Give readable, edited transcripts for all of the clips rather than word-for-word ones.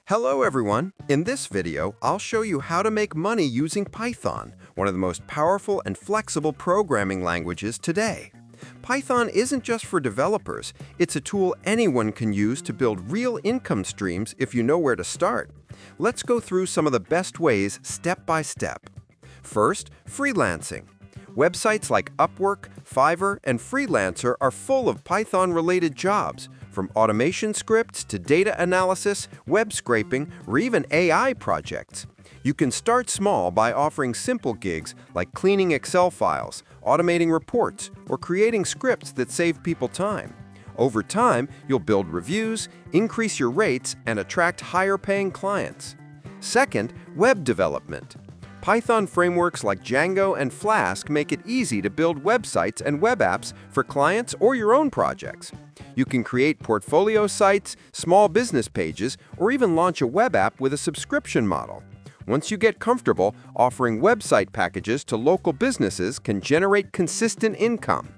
Hello everyone! In this video, I'll show you how to make money using Python, one of the most powerful and flexible programming languages today. Python isn't just for developers, it's a tool anyone can use to build real income streams if you know where to start. Let's go through some of the best ways step by step. First, freelancing. Websites like Upwork, Fiverr, and Freelancer are full of Python-related jobs, from automation scripts to data analysis, web scraping, or even AI projects. You can start small by offering simple gigs like cleaning Excel files, automating reports, or creating scripts that save people time. Over time, you'll build reviews, increase your rates, and attract higher-paying clients. Second, web development. Python frameworks like Django and Flask make it easy to build websites and web apps for clients or your own projects. You can create portfolio sites, small business pages, or even launch a web app with a subscription model. Once you get comfortable, offering website packages to local businesses can generate consistent income.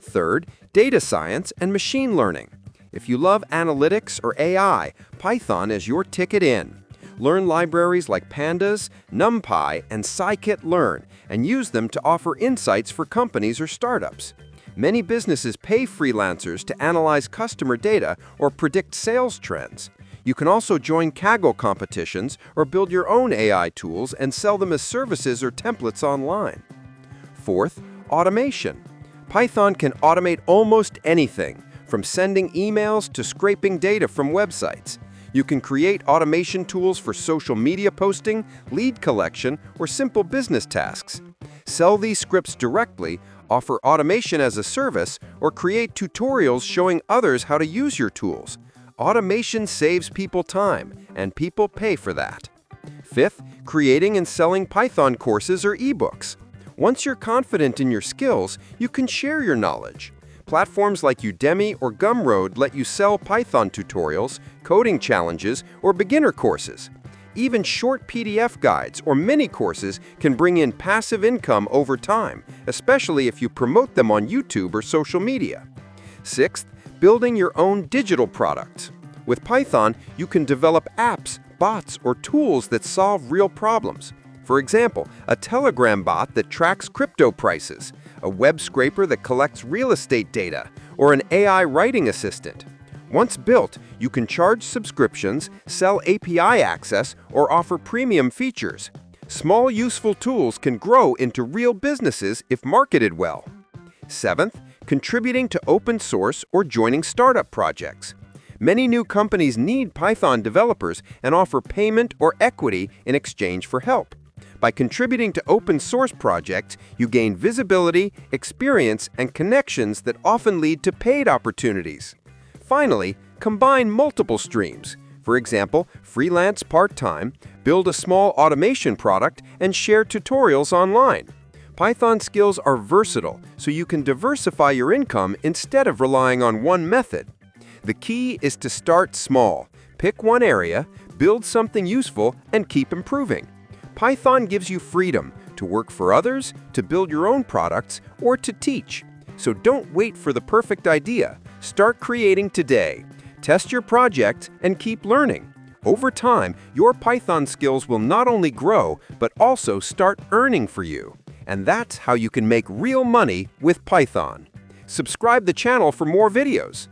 Third, data science and machine learning. If you love analytics or AI, Python is your ticket in. Learn libraries like Pandas, NumPy, and scikit-learn, and use them to offer insights for companies or startups. Many businesses pay freelancers to analyze customer data or predict sales trends. You can also join Kaggle competitions or build your own AI tools and sell them as services or templates online. Fourth, automation. Python can automate almost anything, from sending emails to scraping data from websites. You can create automation tools for social media posting, lead collection, or simple business tasks. Sell these scripts directly, offer automation as a service, or create tutorials showing others how to use your tools. Automation saves people time, and people pay for that. Fifth, creating and selling Python courses or ebooks. Once you're confident in your skills, you can share your knowledge. Platforms like Udemy or Gumroad let you sell Python tutorials, coding challenges, or beginner courses. Even short PDF guides or mini courses can bring in passive income over time, especially if you promote them on YouTube or social media. Sixth, building your own digital products. With Python, you can develop apps, bots, or tools that solve real problems. For example, a Telegram bot that tracks crypto prices, a web scraper that collects real estate data, or an AI writing assistant. Once built, you can charge subscriptions, sell API access, or offer premium features. Small useful tools can grow into real businesses if marketed well. Seventh, contributing to open source or joining startup projects. Many new companies need Python developers and offer payment or equity in exchange for help. By contributing to open source projects, you gain visibility, experience, and connections that often lead to paid opportunities. Finally, combine multiple streams. For example, freelance part-time, build a small automation product, and share tutorials online. Python skills are versatile, so you can diversify your income instead of relying on one method. The key is to start small. Pick one area, build something useful, and keep improving. Python gives you freedom to work for others, to build your own products, or to teach. So don't wait for the perfect idea. Start creating today. Test your project and keep learning. Over time, your Python skills will not only grow, but also start earning for you. And that's how you can make real money with Python. Subscribe the channel for more videos.